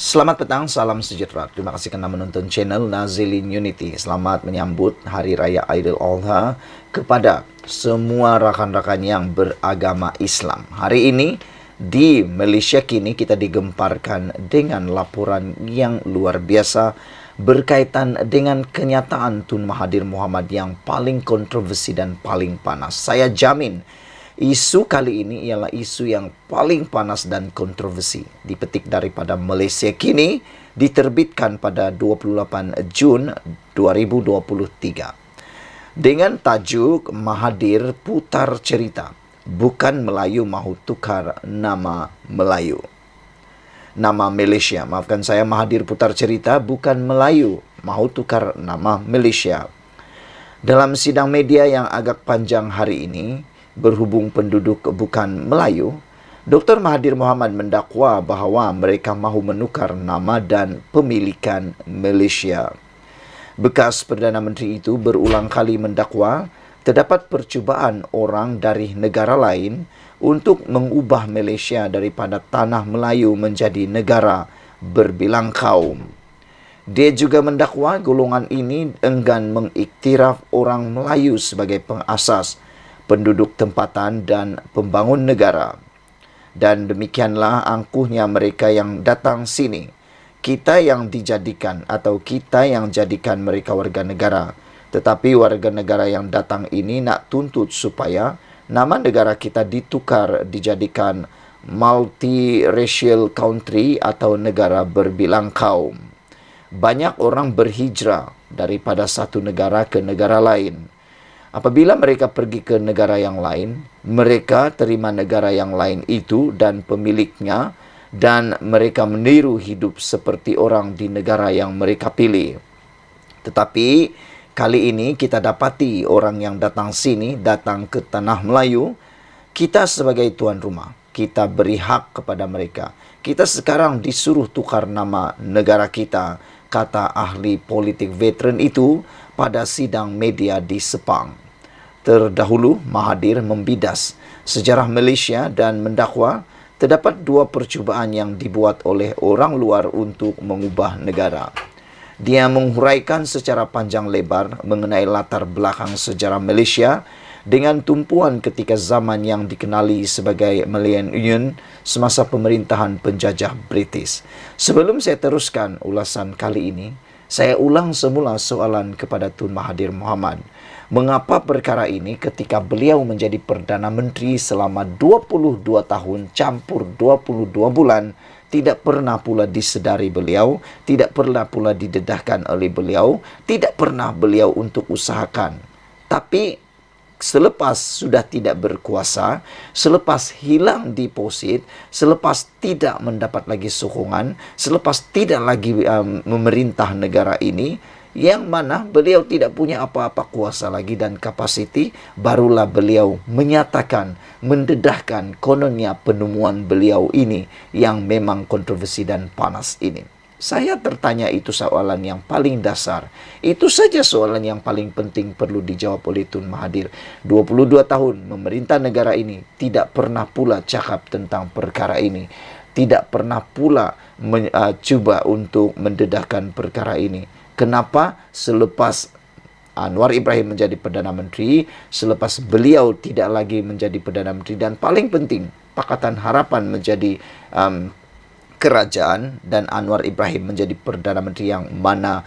Selamat petang, salam sejahtera. Terima kasih karena menonton channel Nazilin Unity. Selamat menyambut Hari Raya Idul Adha kepada semua rakan-rakan yang beragama Islam. Hari ini di Malaysia kini kita digemparkan dengan laporan yang luar biasa berkaitan dengan kenyataan Tun Mahathir Mohamad yang paling kontroversi dan paling panas. Saya jamin isu kali ini ialah isu yang paling panas dan kontroversi. Dipetik daripada Malaysia kini, diterbitkan pada 28 Jun 2023. Dengan tajuk Mahathir Putar Cerita, bukan Melayu mahu tukar nama Melayu. Nama Malaysia, maafkan saya, Mahathir Putar Cerita, bukan Melayu mahu tukar nama Malaysia. Dalam sidang media yang agak panjang hari ini, berhubung penduduk bukan Melayu, Dr. Mahathir Mohamad mendakwa bahawa mereka mahu menukar nama dan pemilikan Malaysia. Bekas Perdana Menteri itu berulang kali mendakwa terdapat percubaan orang dari negara lain untuk mengubah Malaysia daripada tanah Melayu menjadi negara berbilang kaum. Dia juga mendakwa golongan ini enggan mengiktiraf orang Melayu sebagai pengasas, penduduk tempatan dan pembangun negara. Dan demikianlah angkuhnya mereka yang datang sini. Kita yang dijadikan atau kita yang jadikan mereka warga negara. Tetapi warga negara yang datang ini nak tuntut supaya nama negara kita ditukar dijadikan multiracial country atau negara berbilang kaum. Banyak orang berhijrah daripada satu negara ke negara lain. Apabila mereka pergi ke negara yang lain, mereka terima negara yang lain itu dan pemiliknya, dan mereka meniru hidup seperti orang di negara yang mereka pilih. Tetapi kali ini kita dapati orang yang datang sini, datang ke tanah Melayu, kita sebagai tuan rumah, kita beri hak kepada mereka. Kita sekarang disuruh tukar nama negara kita, kata ahli politik veteran itu pada sidang media di Sepang. Terdahulu, Mahathir membidas sejarah Malaysia dan mendakwa terdapat dua percubaan yang dibuat oleh orang luar untuk mengubah negara. Dia menghuraikan secara panjang lebar mengenai latar belakang sejarah Malaysia dengan tumpuan ketika zaman yang dikenali sebagai Millennium semasa pemerintahan penjajah British. Sebelum saya teruskan ulasan kali ini, saya ulang semula soalan kepada Tun Mahathir Mohamad. Mengapa perkara ini ketika beliau menjadi Perdana Menteri selama 22 tahun campur 22 bulan tidak pernah pula disedari beliau, tidak pernah pula didedahkan oleh beliau, tidak pernah beliau untuk usahakan. Tapi selepas sudah tidak berkuasa, selepas hilang deposit, selepas tidak mendapat lagi sokongan, selepas tidak lagi memerintah negara ini, yang mana beliau tidak punya apa-apa kuasa lagi dan kapasiti, barulah beliau menyatakan, mendedahkan kononnya penemuan beliau ini yang memang kontroversi dan panas ini. Saya tertanya itu soalan yang paling dasar. Itu saja soalan yang paling penting perlu dijawab oleh Tun Mahathir. 22 tahun memerintah negara ini, tidak pernah pula cakap tentang perkara ini. Tidak pernah pula cuba untuk mendedahkan perkara ini. Kenapa selepas Anwar Ibrahim menjadi Perdana Menteri, selepas beliau tidak lagi menjadi Perdana Menteri, dan paling penting, Pakatan Harapan menjadi kerajaan dan Anwar Ibrahim menjadi Perdana Menteri yang mana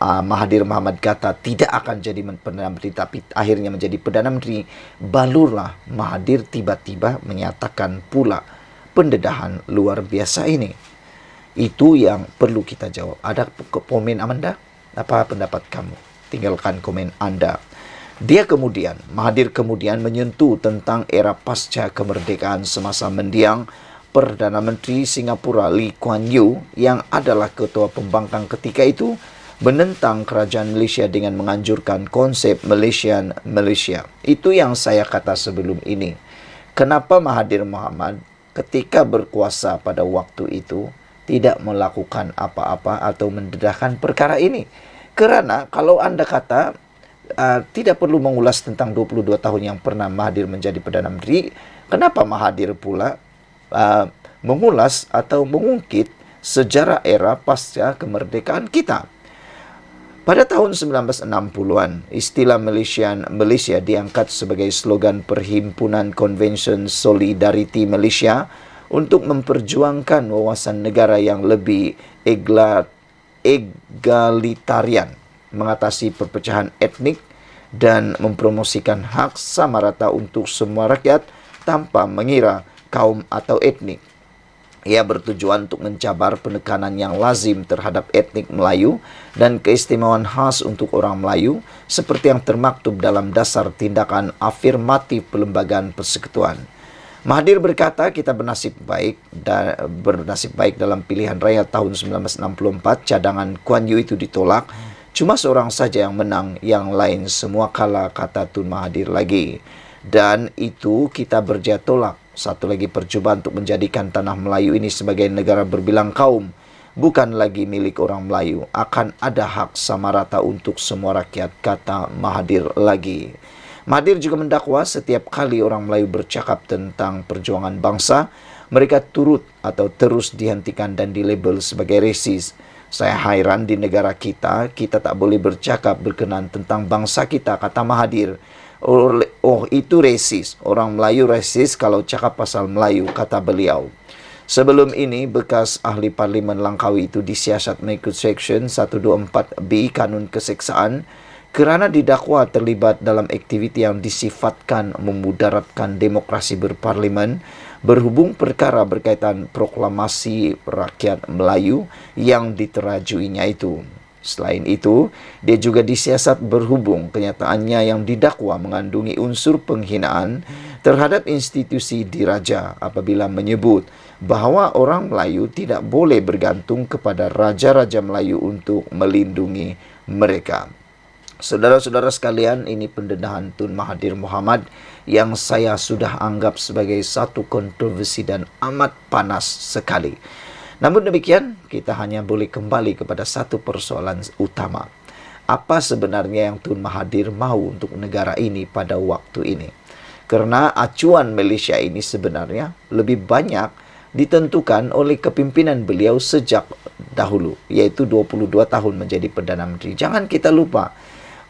Mahathir Mohamad kata tidak akan jadi Perdana Menteri tapi akhirnya menjadi Perdana Menteri, barulah Mahathir tiba-tiba menyatakan pula pendedahan luar biasa ini. Itu yang perlu kita jawab. Ada komen Amanda? Apa pendapat kamu? Tinggalkan komen Anda. Mahathir kemudian menyentuh tentang era pasca kemerdekaan semasa mendiang Perdana Menteri Singapura Lee Kuan Yew yang adalah ketua pembangkang ketika itu menentang kerajaan Malaysia dengan menganjurkan konsep Malaysian Malaysia. Itu yang saya kata sebelum ini. Kenapa Mahathir Mohamad ketika berkuasa pada waktu itu tidak melakukan apa-apa atau mendedahkan perkara ini? Karena kalau Anda kata tidak perlu mengulas tentang 22 tahun yang pernah Mahathir menjadi Perdana Menteri, kenapa Mahathir pula mengulas atau mengungkit sejarah era pasca kemerdekaan kita. Pada tahun 1960-an, istilah Malaysia diangkat sebagai slogan Perhimpunan Konvensyen Solidariti Malaysia untuk memperjuangkan wawasan negara yang lebih egalitarian, mengatasi perpecahan etnik dan mempromosikan hak sama rata untuk semua rakyat tanpa mengira kaum atau etnik. Ia bertujuan untuk mencabar penekanan yang lazim terhadap etnik Melayu dan keistimewaan khas untuk orang Melayu seperti yang termaktub dalam dasar tindakan afirmatif Perlembagaan Persekutuan. Mahathir berkata kita bernasib baik dalam pilihan raya tahun 1964, cadangan Kuan Yew itu ditolak. Cuma seorang saja yang menang, yang lain semua kalah, kata Tun Mahathir lagi. Dan itu kita berjaya tolak. Satu lagi percobaan untuk menjadikan tanah Melayu ini sebagai negara berbilang kaum, bukan lagi milik orang Melayu. Akan ada hak sama rata untuk semua rakyat, kata Mahathir lagi. Mahathir juga mendakwa setiap kali orang Melayu bercakap tentang perjuangan bangsa, mereka turut atau terus dihentikan dan dilabel sebagai resis. Saya hairan di negara kita tak boleh bercakap berkenaan tentang bangsa kita, kata Mahathir. Oh, itu resis. Orang Melayu resis kalau cakap pasal Melayu, kata beliau. Sebelum ini, bekas ahli Parlimen Langkawi itu disiasat mengikut Seksyen 124B Kanun Keseksaan kerana didakwa terlibat dalam aktiviti yang disifatkan memudaratkan demokrasi berparlimen berhubung perkara berkaitan proklamasi rakyat Melayu yang diterajuinya itu. Selain itu, dia juga disiasat berhubung kenyataannya yang didakwa mengandungi unsur penghinaan terhadap institusi diraja apabila menyebut bahawa orang Melayu tidak boleh bergantung kepada raja-raja Melayu untuk melindungi mereka. Saudara-saudara sekalian, ini pendedahan Tun Mahathir Mohamad yang saya sudah anggap sebagai satu kontroversi dan amat panas sekali. Namun demikian, kita hanya boleh kembali kepada satu persoalan utama. Apa sebenarnya yang Tun Mahathir mahu untuk negara ini pada waktu ini? Karena acuan Malaysia ini sebenarnya lebih banyak ditentukan oleh kepimpinan beliau sejak dahulu, yaitu 22 tahun menjadi Perdana Menteri. Jangan kita lupa,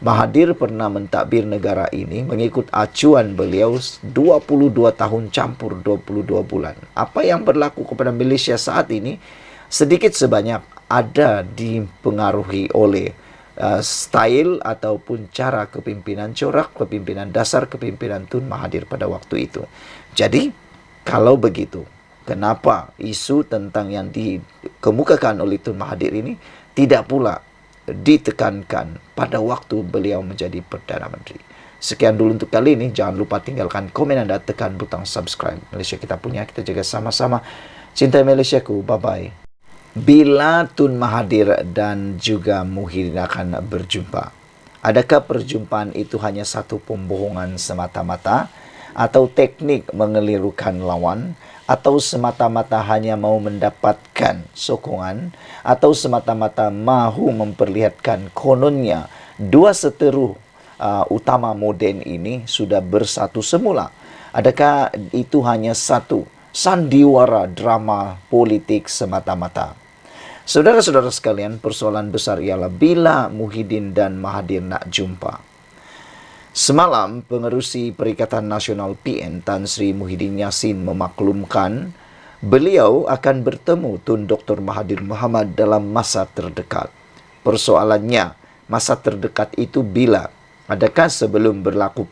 Mahathir pernah mentadbir negara ini mengikut acuan beliau 22 tahun campur 22 bulan. Apa yang berlaku kepada Malaysia saat ini sedikit sebanyak ada dipengaruhi oleh style ataupun cara kepimpinan, corak kepimpinan, dasar kepimpinan Tun Mahathir pada waktu itu. Jadi, kalau begitu, kenapa isu tentang yang dikemukakan oleh Tun Mahathir ini tidak pula ditekankan pada waktu beliau menjadi Perdana Menteri? Sekian dulu untuk kali ini. Jangan lupa tinggalkan komen anda, tekan butang subscribe. Malaysia kita punya, kita jaga sama-sama. Cintai Malaysiaku. Bye-bye. Bila Tun Mahathir dan juga Muhyiddin akan berjumpa, adakah perjumpaan itu hanya satu pembohongan semata-mata, atau teknik mengelirukan lawan, atau semata-mata hanya mau mendapatkan sokongan, atau semata-mata mahu memperlihatkan kononnya dua seteru utama moden ini sudah bersatu semula? Adakah itu hanya satu sandiwara drama politik semata-mata? Saudara-saudara sekalian, persoalan besar ialah bila Muhyiddin dan Mahathir nak jumpa. Semalam, pengerusi Perikatan Nasional PN Tan Sri Muhyiddin Yassin memaklumkan beliau akan bertemu Tun Dr. Mahathir Mohamad dalam masa terdekat. Persoalannya, masa terdekat itu bila? Adakah sebelum berlaku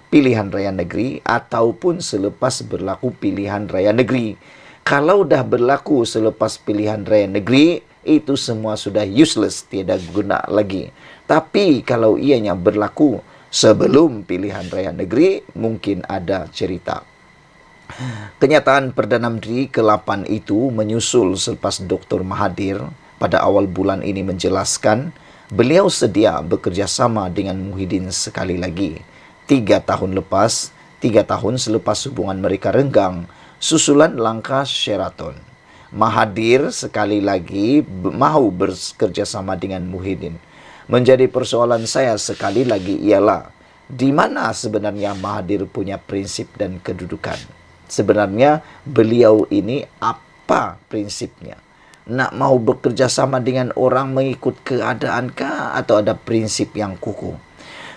pilihan raya negeri ataupun selepas berlaku pilihan raya negeri? Kalau dah berlaku selepas pilihan raya negeri, itu semua sudah useless, tiada guna lagi. Tapi kalau ianya berlaku sebelum pilihan raya negeri, mungkin ada cerita. Kenyataan Perdana Menteri ke-8 itu menyusul selepas Dr. Mahathir pada awal bulan ini menjelaskan beliau sedia bekerjasama dengan Muhyiddin sekali lagi. 3 tahun selepas hubungan mereka renggang, susulan langkah Sheraton. Mahathir sekali lagi mahu bekerjasama dengan Muhyiddin. Menjadi persoalan saya sekali lagi ialah di mana sebenarnya Mahathir punya prinsip dan kedudukan. Sebenarnya beliau ini apa prinsipnya? Nak mau bekerja sama dengan orang mengikut keadaan kah atau ada prinsip yang kukuh?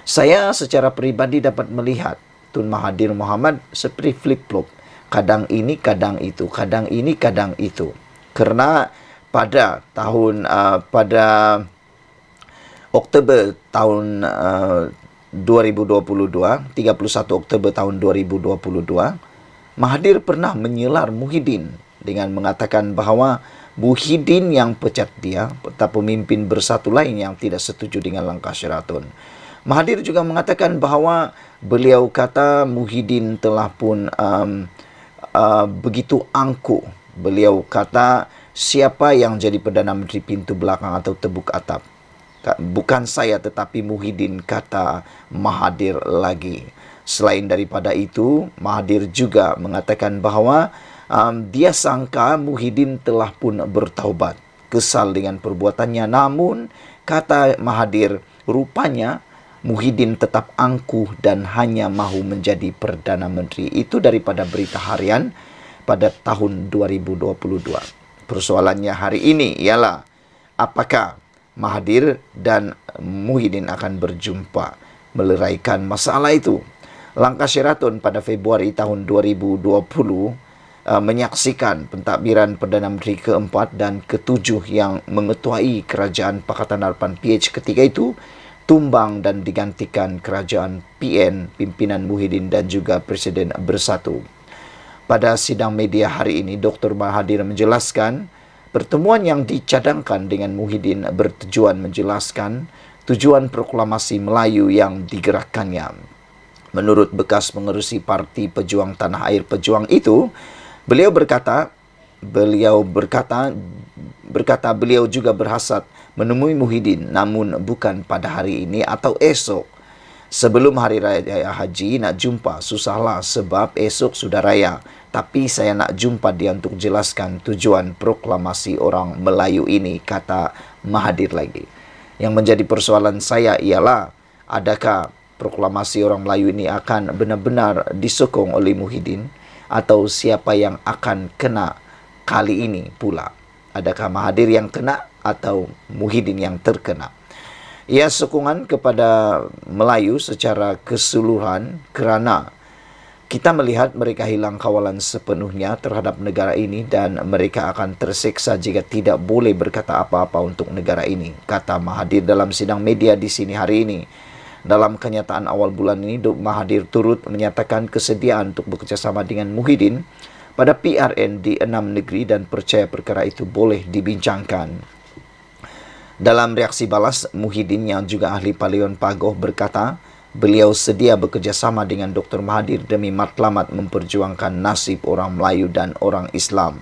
Saya secara pribadi dapat melihat Tun Mahathir Mohamad seperti flip-flop. Kadang ini, kadang itu. Kadang ini, kadang itu. Karena pada Oktober tahun 2022, 31 Oktober tahun 2022, Mahathir pernah menyelar Muhyiddin dengan mengatakan bahawa Muhyiddin yang pecat dia, tetapi pemimpin bersatu lain yang tidak setuju dengan langkah Sheraton. Mahathir juga mengatakan bahawa beliau kata Muhyiddin telah pun begitu angkuh. Beliau kata siapa yang jadi Perdana Menteri pintu belakang atau tebuk atap. Bukan saya tetapi Muhyiddin, kata Mahathir lagi. Selain daripada itu, Mahathir juga mengatakan bahawa dia sangka Muhyiddin telah pun bertaubat, kesal dengan perbuatannya. Namun, kata Mahathir, rupanya Muhyiddin tetap angkuh dan hanya mahu menjadi Perdana Menteri. Itu daripada Berita Harian pada tahun 2022. Persoalannya hari ini ialah apakah Mahathir dan Muhyiddin akan berjumpa meleraikan masalah itu. Langkah Sheraton pada Februari tahun 2020 menyaksikan pentadbiran Perdana Menteri keempat dan ketujuh yang mengetuai Kerajaan Pakatan Harapan PH ketika itu tumbang dan digantikan Kerajaan PN, pimpinan Muhyiddin dan juga Presiden Bersatu. Pada sidang media hari ini, Dr. Mahathir menjelaskan pertemuan yang dicadangkan dengan Muhyiddin bertujuan menjelaskan tujuan proklamasi Melayu yang digerakkannya. Menurut bekas pengerusi Parti Pejuang Tanah Air Pejuang itu, beliau berkata beliau juga berhasrat menemui Muhyiddin, namun bukan pada hari ini atau esok. Sebelum Hari Raya Haji nak jumpa, susahlah sebab esok sudah raya. Tapi saya nak jumpa dia untuk jelaskan tujuan proklamasi orang Melayu ini, kata Mahathir lagi. Yang menjadi persoalan saya ialah, adakah proklamasi orang Melayu ini akan benar-benar disokong oleh Muhyiddin atau siapa yang akan kena kali ini pula? Adakah Mahathir yang kena atau Muhyiddin yang terkena? Ia sokongan kepada Melayu secara keseluruhan kerana kita melihat mereka hilang kawalan sepenuhnya terhadap negara ini dan mereka akan terseksa jika tidak boleh berkata apa-apa untuk negara ini, kata Mahathir dalam sidang media di sini hari ini. Dalam kenyataan awal bulan ini, Dr. Mahathir turut menyatakan kesediaan untuk bekerjasama dengan Muhyiddin pada PRN di 6 negeri dan percaya perkara itu boleh dibincangkan. Dalam reaksi balas, Muhyiddin yang juga ahli Paleon Pagoh berkata, beliau sedia bekerjasama dengan Dr. Mahathir demi matlamat memperjuangkan nasib orang Melayu dan orang Islam.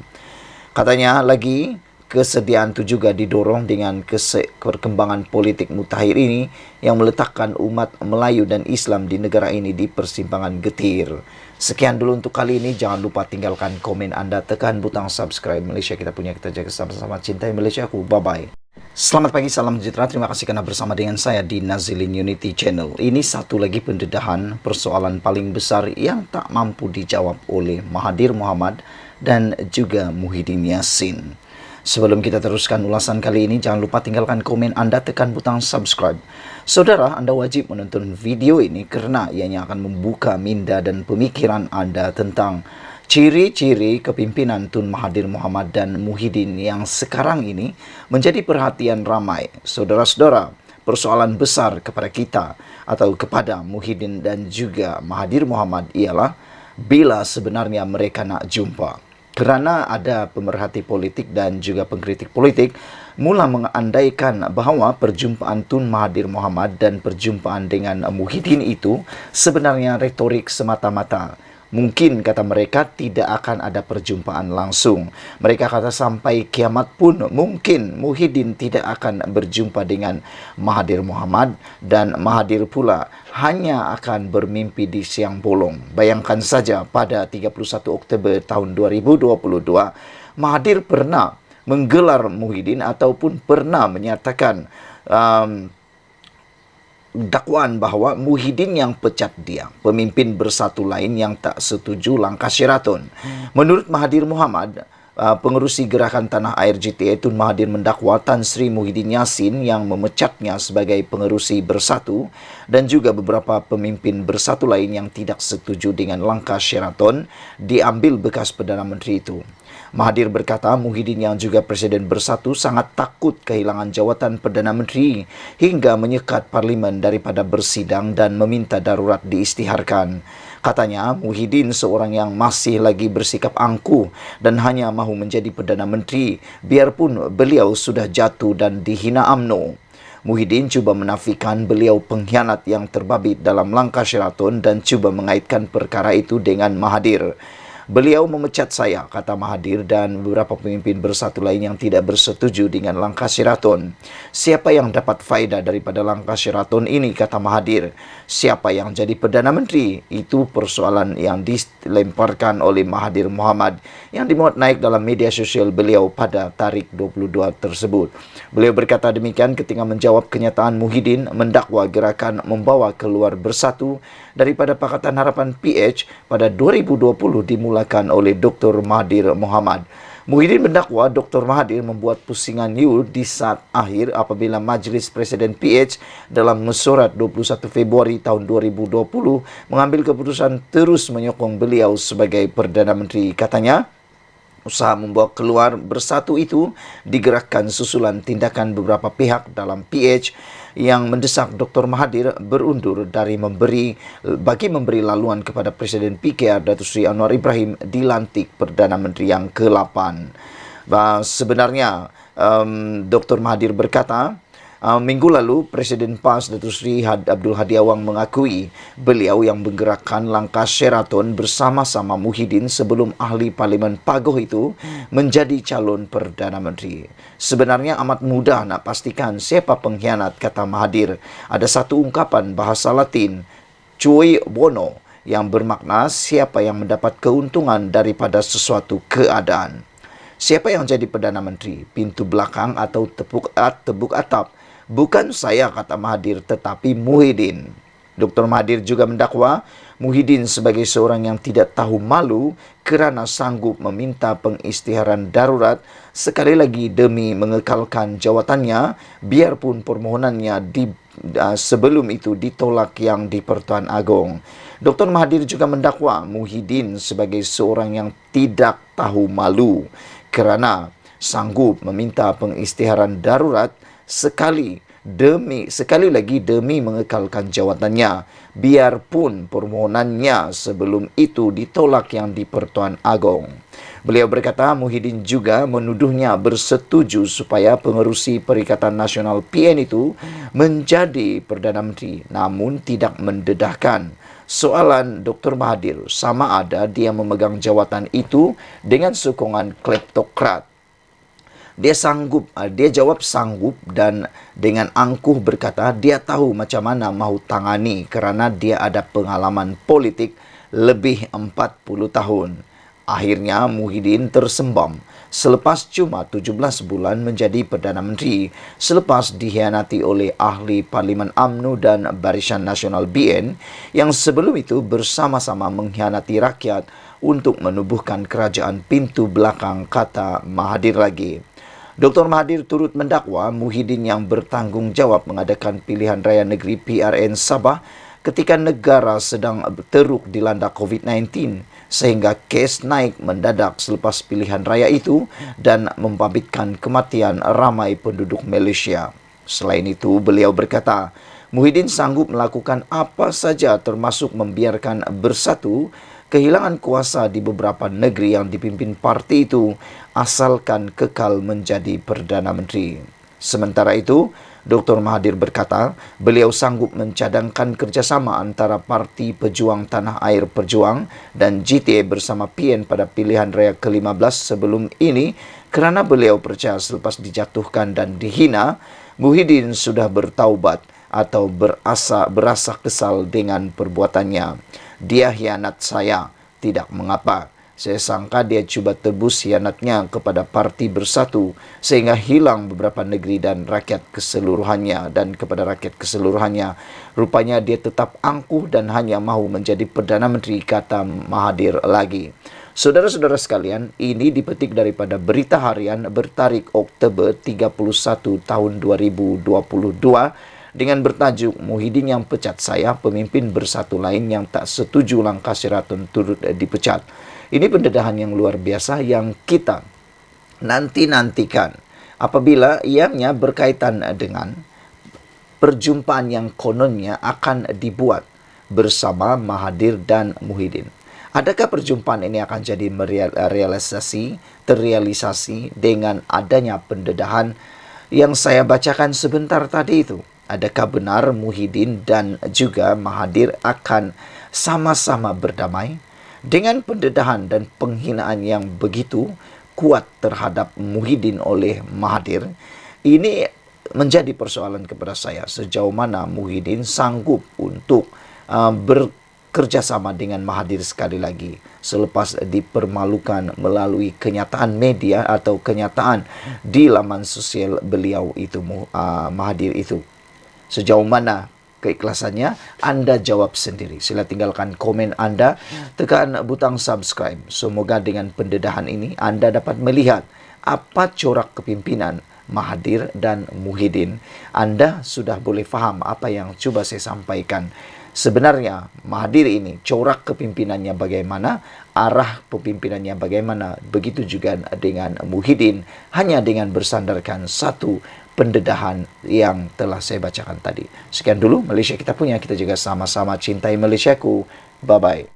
Katanya lagi, kesediaan itu juga didorong dengan perkembangan politik mutakhir ini yang meletakkan umat Melayu dan Islam di negara ini di persimpangan getir. Sekian dulu untuk kali ini. Jangan lupa tinggalkan komen Anda, tekan butang subscribe. Malaysia kita punya, kita jaga sama-sama. Cintai Malaysia aku. Bye-bye. Selamat pagi, salam sejahtera. Terima kasih karena bersama dengan saya di Nazilin Unity Channel. Ini satu lagi pendedahan persoalan paling besar yang tak mampu dijawab oleh Mahathir Mohamad dan juga Muhyiddin Yassin. Sebelum kita teruskan ulasan kali ini, jangan lupa tinggalkan komen Anda, tekan butang subscribe. Saudara, Anda wajib menonton video ini kerana ianya akan membuka minda dan pemikiran Anda tentang ciri-ciri kepimpinan Tun Mahathir Mohamad dan Muhyiddin yang sekarang ini menjadi perhatian ramai. Saudara-saudara, persoalan besar kepada kita atau kepada Muhyiddin dan juga Mahathir Mohamad ialah bila sebenarnya mereka nak jumpa. Kerana ada pemerhati politik dan juga pengkritik politik mula mengandaikan bahawa perjumpaan Tun Mahathir Mohamad dan perjumpaan dengan Muhyiddin itu sebenarnya retorik semata-mata. Mungkin, kata mereka, tidak akan ada perjumpaan langsung. Mereka kata sampai kiamat pun mungkin Muhyiddin tidak akan berjumpa dengan Mahathir Mohamad dan Mahathir pula hanya akan bermimpi di siang bolong. Bayangkan saja pada 31 Oktober tahun 2022, Mahathir pernah menggelar Muhyiddin ataupun pernah menyatakan dakwaan bahawa Muhyiddin yang pecat dia, pemimpin bersatu lain yang tak setuju langkah Sheraton. Menurut Mahathir Mohamad, pengerusi Gerakan Tanah Air GTA Tun Mahathir mendakwa Tan Sri Muhyiddin Yassin yang memecatnya sebagai pengerusi Bersatu dan juga beberapa pemimpin Bersatu lain yang tidak setuju dengan langkah Sheraton diambil bekas Perdana Menteri itu. Mahathir berkata Muhyiddin yang juga Presiden Bersatu sangat takut kehilangan jawatan Perdana Menteri hingga menyekat Parlimen daripada bersidang dan meminta darurat diisytiharkan. Katanya, Muhyiddin seorang yang masih lagi bersikap angkuh dan hanya mahu menjadi Perdana Menteri biarpun beliau sudah jatuh dan dihina UMNO. Muhyiddin cuba menafikan beliau pengkhianat yang terbabit dalam langkah Sheraton dan cuba mengaitkan perkara itu dengan Mahathir. Beliau memecat saya, kata Mahathir dan beberapa pemimpin Bersatu lain yang tidak bersetuju dengan langkah Sheraton. Siapa yang dapat faedah daripada langkah Sheraton ini, kata Mahathir. Siapa yang jadi Perdana Menteri? Itu persoalan yang dilemparkan oleh Mahathir Mohamad yang dimuat naik dalam media sosial beliau pada tarikh 22 tersebut. Beliau berkata demikian ketika menjawab kenyataan Muhyiddin mendakwa gerakan membawa keluar Bersatu daripada Pakatan Harapan PH pada 2020 dimulakan oleh Dr. Mahathir Mohamad. Muhyiddin mendakwa Dr. Mahathir membuat pusingan di saat akhir apabila Majlis Presiden PH dalam mesyuarat 21 Februari tahun 2020 mengambil keputusan terus menyokong beliau sebagai Perdana Menteri. Katanya, usaha membawa keluar Bersatu itu digerakkan susulan tindakan beberapa pihak dalam PH yang mendesak Dr. Mahathir berundur dari memberi laluan kepada Presiden PKR Datuk Seri Anwar Ibrahim dilantik Perdana Menteri yang ke-8. Sebenarnya Dr. Mahathir berkata, minggu lalu, Presiden PAS Datuk Seri Abdul Hadi Awang mengakui beliau yang menggerakkan langkah Sheraton bersama-sama Muhyiddin sebelum ahli Parlimen Pagoh itu menjadi calon Perdana Menteri. Sebenarnya amat mudah nak pastikan siapa pengkhianat, kata Mahathir. Ada satu ungkapan bahasa Latin, cui bono, yang bermakna siapa yang mendapat keuntungan daripada sesuatu keadaan. Siapa yang jadi Perdana Menteri? Pintu belakang atau tepuk atap? Bukan saya, kata Mahathir, tetapi Muhyiddin. Dr. Mahathir juga mendakwa Muhyiddin sebagai seorang yang tidak tahu malu kerana sanggup meminta pengisytiharan darurat sekali lagi demi mengekalkan jawatannya biarpun permohonannya sebelum itu ditolak yang di-Pertuan Agong. Dr. Mahathir juga mendakwa Muhyiddin sebagai seorang yang tidak tahu malu kerana sanggup meminta pengisytiharan darurat sekali lagi demi mengekalkan jawatannya biarpun permohonannya sebelum itu ditolak yang di-Pertuan Agong. Beliau berkata Muhyiddin juga menuduhnya bersetuju supaya pengerusi Perikatan Nasional PN itu menjadi Perdana Menteri namun tidak mendedahkan. Soalan Dr. Mahathir, sama ada dia memegang jawatan itu dengan sokongan kleptokrat. Dia jawab sanggup dan dengan angkuh berkata dia tahu macam mana mahu tangani kerana dia ada pengalaman politik lebih 40 tahun. Akhirnya Muhyiddin tersembam selepas cuma 17 bulan menjadi Perdana Menteri selepas dikhianati oleh ahli Parlimen UMNO dan Barisan Nasional BN yang sebelum itu bersama-sama mengkhianati rakyat untuk menubuhkan kerajaan pintu belakang, kata Mahathir lagi. Dr. Mahathir turut mendakwa Muhyiddin yang bertanggungjawab mengadakan pilihan raya negeri PRN Sabah ketika negara sedang teruk dilanda COVID-19 sehingga kes naik mendadak selepas pilihan raya itu dan membabitkan kematian ramai penduduk Malaysia. Selain itu, beliau berkata, Muhyiddin sanggup melakukan apa saja termasuk membiarkan Bersatu kehilangan kuasa di beberapa negeri yang dipimpin parti itu asalkan kekal menjadi Perdana Menteri. Sementara itu, Dr. Mahathir berkata, beliau sanggup mencadangkan kerjasama antara Parti Pejuang Tanah Air Perjuang dan GTA bersama PN pada pilihan raya ke-15 sebelum ini kerana beliau percaya selepas dijatuhkan dan dihina, Muhyiddin sudah bertaubat atau berasa kesal dengan perbuatannya. Dia hianat saya, tidak mengapa. Saya sangka dia cuba tebus hianatnya kepada Parti Bersatu sehingga hilang beberapa negeri dan rakyat keseluruhannya. Dan kepada rakyat keseluruhannya, rupanya dia tetap angkuh dan hanya mahu menjadi Perdana Menteri, kata Mahathir lagi. Saudara-saudara sekalian, ini dipetik daripada Berita Harian bertarik Oktober 31 tahun 2022 dengan bertajuk Muhyiddin yang pecat saya, pemimpin bersatu lain yang tak setuju langkah Sheraton turut dipecat. Ini pendedahan yang luar biasa yang kita nanti-nantikan apabila ianya berkaitan dengan perjumpaan yang kononnya akan dibuat bersama Mahathir dan Muhyiddin. Adakah perjumpaan ini akan jadi terrealisasi dengan adanya pendedahan yang saya bacakan sebentar tadi itu? Adakah benar Muhyiddin dan juga Mahathir akan sama-sama berdamai? Dengan pendedahan dan penghinaan yang begitu kuat terhadap Muhyiddin oleh Mahathir, ini menjadi persoalan kepada saya, sejauh mana Muhyiddin sanggup untuk bekerja sama dengan Mahathir sekali lagi selepas dipermalukan melalui kenyataan media atau kenyataan di laman sosial beliau itu, Mahathir itu. Sejauh mana keikhlasannya? Anda jawab sendiri. Sila tinggalkan komen Anda, tekan butang subscribe. Semoga dengan pendedahan ini Anda dapat melihat apa corak kepimpinan Mahathir dan Muhyiddin. Anda sudah boleh faham apa yang coba saya sampaikan. Sebenarnya Mahathir ini corak kepimimpinannya bagaimana, arah pemimpinannya bagaimana, begitu juga dengan Muhyiddin, hanya dengan bersandarkan satu pendedahan yang telah saya bacakan tadi. Sekian dulu Malaysia kita punya, kita juga sama-sama cintai Malaysiaku. Bye-bye.